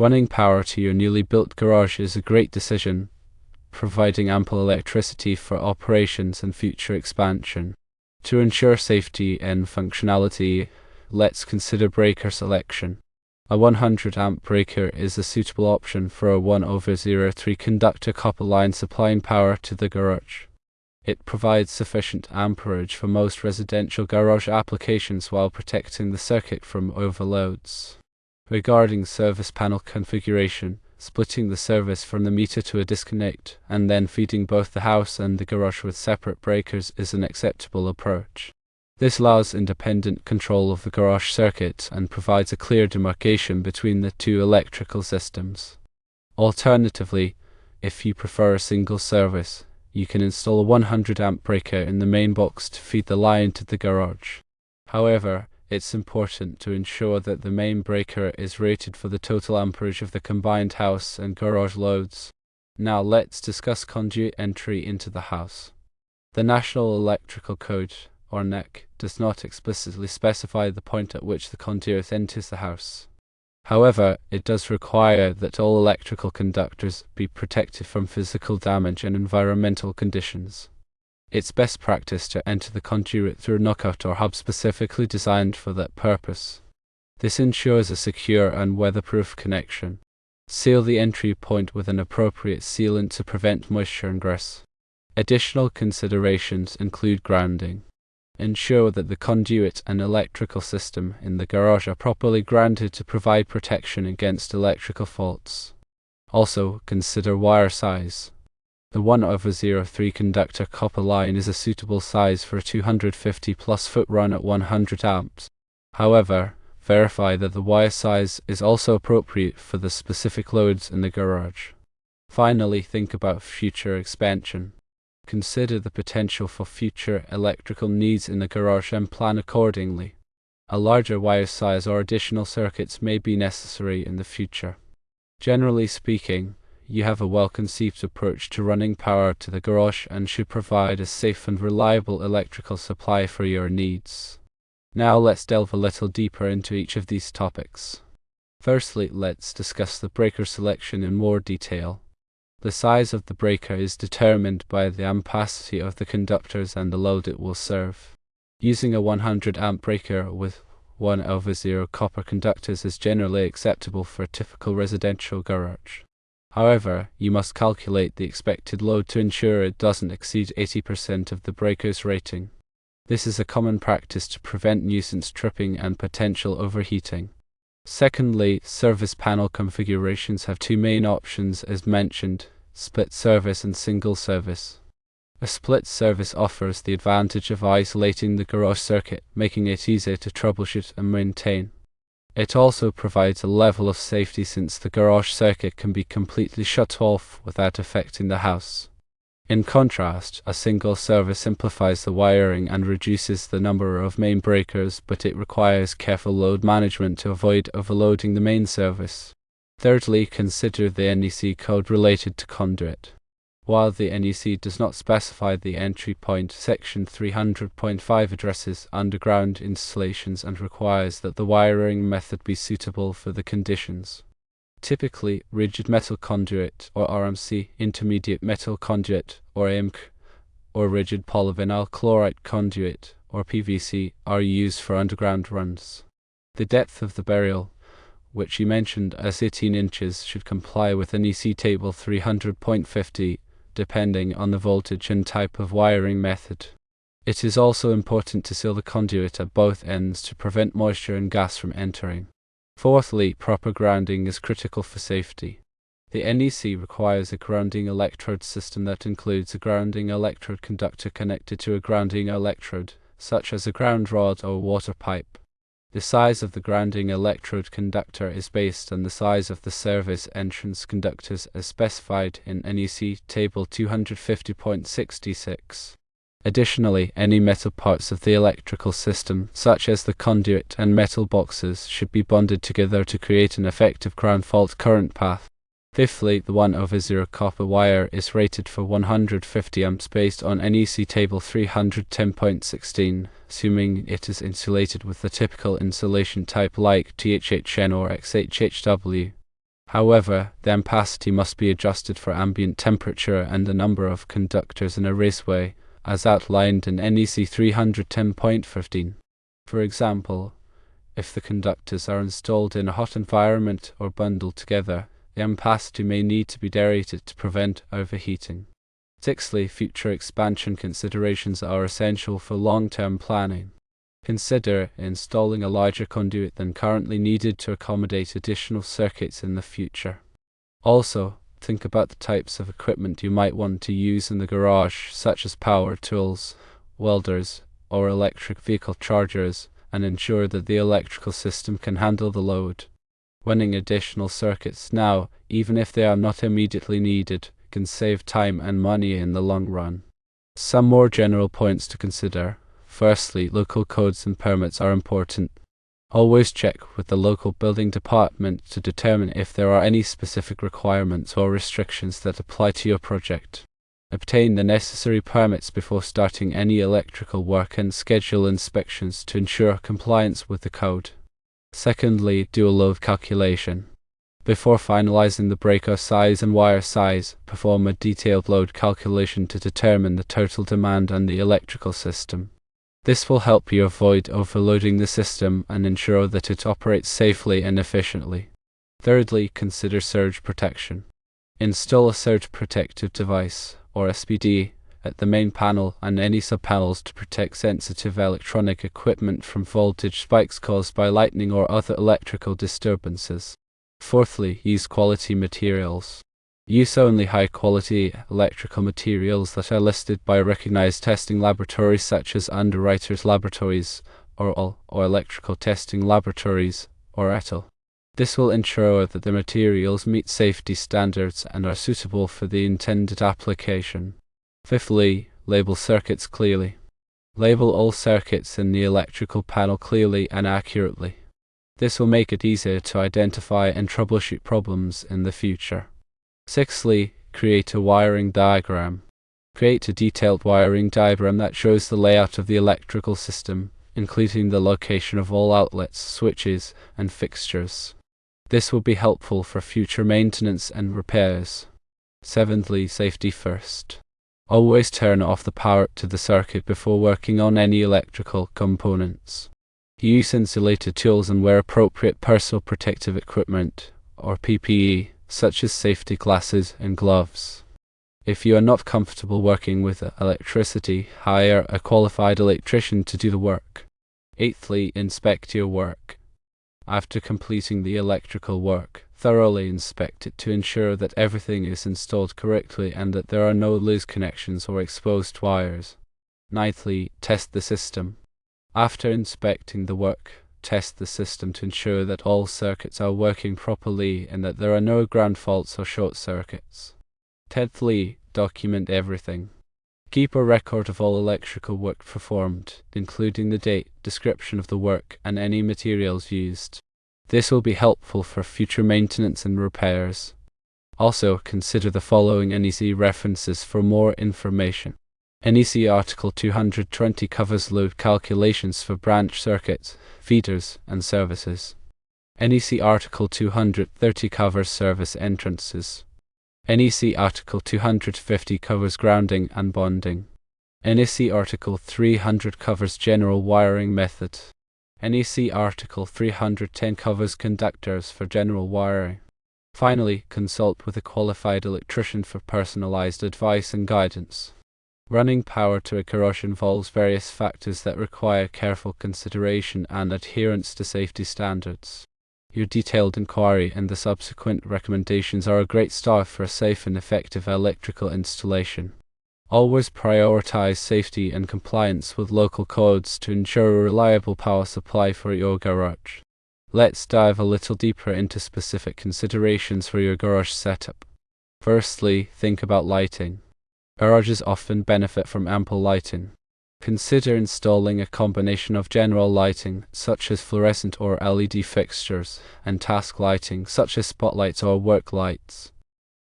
Running power to your newly built garage is a great decision, providing ample electricity for operations and future expansion. To ensure safety and functionality, let's consider breaker selection. A 100 amp breaker is a suitable option for a 1/3 conductor copper line supplying power to the garage. It provides sufficient amperage for most residential garage applications while protecting the circuit from overloads. Regarding service panel configuration, splitting the service from the meter to a disconnect and then feeding both the house and the garage with separate breakers is an acceptable approach. This allows independent control of the garage circuit and provides a clear demarcation between the two electrical systems. Alternatively, if you prefer a single service, you can install a 100 amp breaker in the main box to feed the line to the garage. However, it's important to ensure that the main breaker is rated for the total amperage of the combined house and garage loads. Now let's discuss conduit entry into the house. The National Electrical Code, or NEC, does not explicitly specify the point at which the conduit enters the house. However, it does require that all electrical conductors be protected from physical damage and environmental conditions. It's best practice to enter the conduit through a knockout or hub specifically designed for that purpose. This ensures a secure and weatherproof connection. Seal the entry point with an appropriate sealant to prevent moisture ingress. Additional considerations include grounding. Ensure that the conduit and electrical system in the garage are properly grounded to provide protection against electrical faults. Also, consider wire size. The 1/3 conductor copper line is a suitable size for a 250+ foot run at 100 amps. However, verify that the wire size is also appropriate for the specific loads in the garage. Finally, think about future expansion. Consider the potential for future electrical needs in the garage and plan accordingly. A larger wire size or additional circuits may be necessary in the future. Generally speaking, you have a well-conceived approach to running power to the garage and should provide a safe and reliable electrical supply for your needs. Now let's delve a little deeper into each of these topics. Firstly, let's discuss the breaker selection in more detail. The size of the breaker is determined by the ampacity of the conductors and the load it will serve. Using a 100 amp breaker with 1/0 copper conductors is generally acceptable for a typical residential garage. However, you must calculate the expected load to ensure it doesn't exceed 80% of the breaker's rating. This is a common practice to prevent nuisance tripping and potential overheating. Secondly, service panel configurations have two main options as mentioned: split service and single service. A split service offers the advantage of isolating the garage circuit, making it easier to troubleshoot and maintain. It also provides a level of safety since the garage circuit can be completely shut off without affecting the house. In contrast, a single service simplifies the wiring and reduces the number of main breakers, but it requires careful load management to avoid overloading the main service. Thirdly, consider the NEC code related to conduit. While the NEC does not specify the entry point, Section 300.5 addresses underground installations and requires that the wiring method be suitable for the conditions. Typically, rigid metal conduit, or RMC, intermediate metal conduit, or IMC, or rigid polyvinyl chloride conduit, or PVC, are used for underground runs. The depth of the burial, which you mentioned as 18 inches, should comply with NEC Table 300.50, depending on the voltage and type of wiring method. It is also important to seal the conduit at both ends to prevent moisture and gas from entering. Fourthly, proper grounding is critical for safety. The NEC requires a grounding electrode system that includes a grounding electrode conductor connected to a grounding electrode, such as a ground rod or water pipe. The size of the grounding electrode conductor is based on the size of the service entrance conductors as specified in NEC Table 250.66. Additionally, any metal parts of the electrical system, such as the conduit and metal boxes, should be bonded together to create an effective ground fault current path. Fifthly, the 1/0 copper wire is rated for 150 amps based on NEC Table 310.16, assuming it is insulated with the typical insulation type like THHN or XHHW. However, the ampacity must be adjusted for ambient temperature and the number of conductors in a raceway, as outlined in NEC 310.15. For example, if the conductors are installed in a hot environment or bundled together, the ampacity may need to be deaerated to prevent overheating. Sixthly, future expansion considerations are essential for long-term planning. Consider installing a larger conduit than currently needed to accommodate additional circuits in the future. Also, think about the types of equipment you might want to use in the garage, such as power tools, welders, or electric vehicle chargers, and ensure that the electrical system can handle the load. Running additional circuits now, even if they are not immediately needed, can save time and money in the long run. Some more general points to consider. Firstly, local codes and permits are important. Always check with the local building department to determine if there are any specific requirements or restrictions that apply to your project. Obtain the necessary permits before starting any electrical work and schedule inspections to ensure compliance with the code. Secondly, do a load calculation. Before finalizing the breaker size and wire size, perform a detailed load calculation to determine the total demand on the electrical system. This will help you avoid overloading the system and ensure that it operates safely and efficiently. Thirdly, consider surge protection. Install a surge protective device, or SPD, at the main panel and any sub-panels to protect sensitive electronic equipment from voltage spikes caused by lightning or other electrical disturbances. Fourthly, use quality materials. Use only high-quality electrical materials that are listed by recognized testing laboratories such as Underwriters Laboratories, or Electrical Testing Laboratories, or ETL. This will ensure that the materials meet safety standards and are suitable for the intended application. Fifthly, label circuits clearly. Label all circuits in the electrical panel clearly and accurately. This will make it easier to identify and troubleshoot problems in the future. Sixthly, create a wiring diagram. Create a detailed wiring diagram that shows the layout of the electrical system, including the location of all outlets, switches, and fixtures. This will be helpful for future maintenance and repairs. Seventhly, safety first. Always turn off the power to the circuit before working on any electrical components. Use insulated tools and wear appropriate personal protective equipment, or PPE, such as safety glasses and gloves. If you are not comfortable working with electricity, hire a qualified electrician to do the work. Eighthly, inspect your work. After completing the electrical work, thoroughly inspect it to ensure that everything is installed correctly and that there are no loose connections or exposed wires. Ninthly, test the system. After inspecting the work, test the system to ensure that all circuits are working properly and that there are no ground faults or short circuits. Tenthly, document everything. Keep a record of all electrical work performed, including the date, description of the work, and any materials used. This will be helpful for future maintenance and repairs. Also, consider the following NEC references for more information. NEC Article 220 covers load calculations for branch circuits, feeders, and services. NEC Article 230 covers service entrances. NEC Article 250 covers grounding and bonding. NEC Article 300 covers general wiring method. NEC Article 310 covers conductors for general wiring. Finally, consult with a qualified electrician for personalized advice and guidance. Running power to a garage involves various factors that require careful consideration and adherence to safety standards. Your detailed inquiry and the subsequent recommendations are a great start for a safe and effective electrical installation. Always prioritize safety and compliance with local codes to ensure a reliable power supply for your garage. Let's dive a little deeper into specific considerations for your garage setup. Firstly, think about lighting. Garages often benefit from ample lighting. Consider installing a combination of general lighting, such as fluorescent or LED fixtures, and task lighting, such as spotlights or work lights.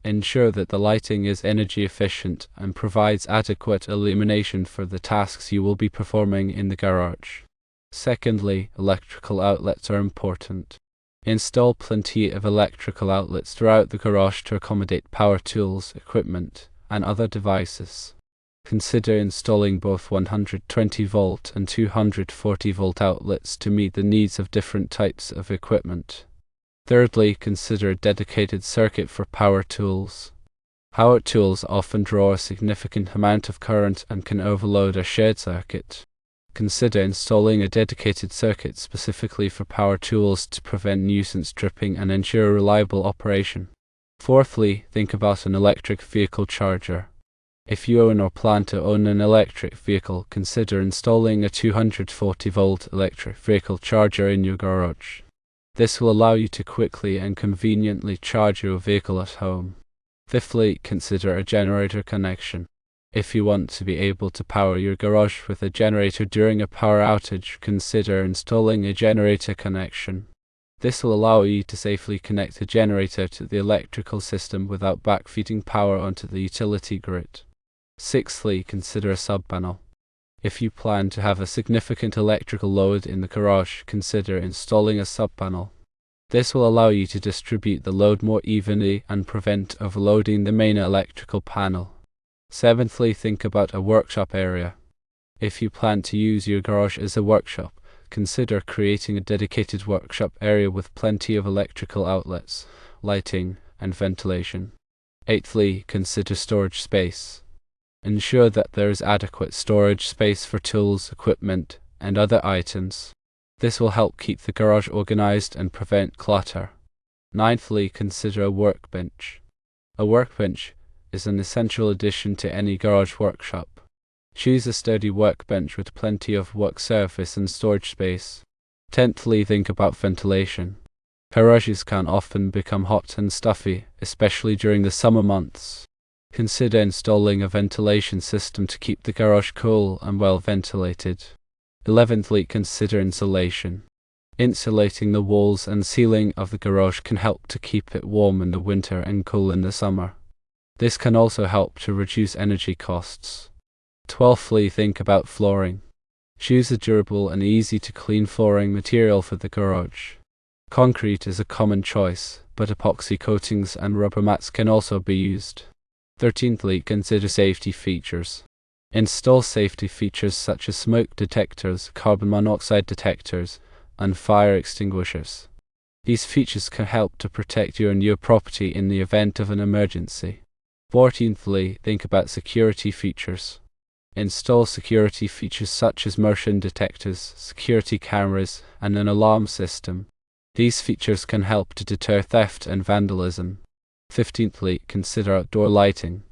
Ensure that the lighting is energy efficient and provides adequate illumination for the tasks you will be performing in the garage. Secondly, electrical outlets are important. Install plenty of electrical outlets throughout the garage to accommodate power tools, equipment, and other devices. Consider installing both 120-volt and 240-volt outlets to meet the needs of different types of equipment. Thirdly, consider a dedicated circuit for power tools. Power tools often draw a significant amount of current and can overload a shared circuit. Consider installing a dedicated circuit specifically for power tools to prevent nuisance tripping and ensure reliable operation. Fourthly, think about an electric vehicle charger. If you own or plan to own an electric vehicle, consider installing a 240-volt electric vehicle charger in your garage. This will allow you to quickly and conveniently charge your vehicle at home. Fifthly, consider a generator connection. If you want to be able to power your garage with a generator during a power outage, consider installing a generator connection. This will allow you to safely connect a generator to the electrical system without backfeeding power onto the utility grid. Sixthly, consider a sub-panel. If you plan to have a significant electrical load in the garage, consider installing a sub-panel. This will allow you to distribute the load more evenly and prevent overloading the main electrical panel. Seventhly, think about a workshop area. If you plan to use your garage as a workshop, consider creating a dedicated workshop area with plenty of electrical outlets, lighting, and ventilation. Eighthly, consider storage space. Ensure that there is adequate storage space for tools, equipment, and other items. This will help keep the garage organized and prevent clutter. Ninthly, consider a workbench. A workbench is an essential addition to any garage workshop. Choose a sturdy workbench with plenty of work surface and storage space. Tenthly, think about ventilation. Garages can often become hot and stuffy, especially during the summer months. Consider installing a ventilation system to keep the garage cool and well ventilated. 11thly, consider insulation. Insulating the walls and ceiling of the garage can help to keep it warm in the winter and cool in the summer. This can also help to reduce energy costs. 12thly, think about flooring. Choose a durable and easy to clean flooring material for the garage. Concrete is a common choice, but epoxy coatings and rubber mats can also be used. 13thly, consider safety features. Install safety features such as smoke detectors, carbon monoxide detectors, and fire extinguishers. These features can help to protect you and your property in the event of an emergency. 14thly, think about security features. Install security features such as motion detectors, security cameras, and an alarm system. These features can help to deter theft and vandalism. 15thly, consider outdoor lighting.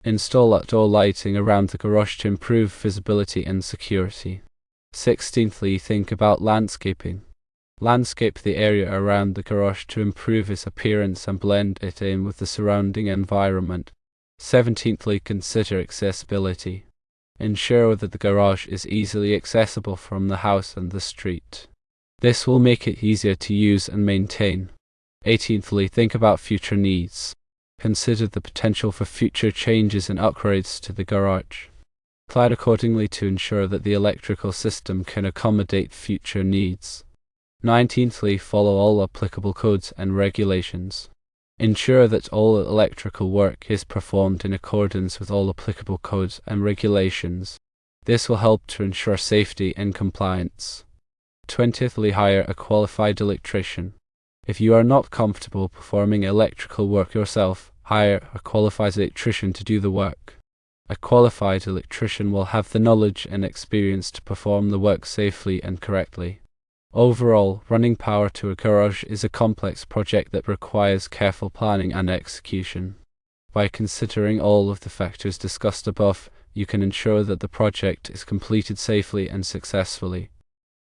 Install outdoor lighting around the garage to improve visibility and security. 16thly, think about landscaping. Landscape the area around the garage to improve its appearance and blend it in with the surrounding environment. 17thly, consider accessibility. Ensure that the garage is easily accessible from the house and the street. This will make it easier to use and maintain. 18thly, think about future needs. Consider the potential for future changes and upgrades to the garage. Plan accordingly to ensure that the electrical system can accommodate future needs. 19thly, follow all applicable codes and regulations. Ensure that all electrical work is performed in accordance with all applicable codes and regulations. This will help to ensure safety and compliance. 20thly, hire a qualified electrician. If you are not comfortable performing electrical work yourself, hire a qualified electrician to do the work. A qualified electrician will have the knowledge and experience to perform the work safely and correctly. Overall, running power to a garage is a complex project that requires careful planning and execution. By considering all of the factors discussed above, you can ensure that the project is completed safely and successfully.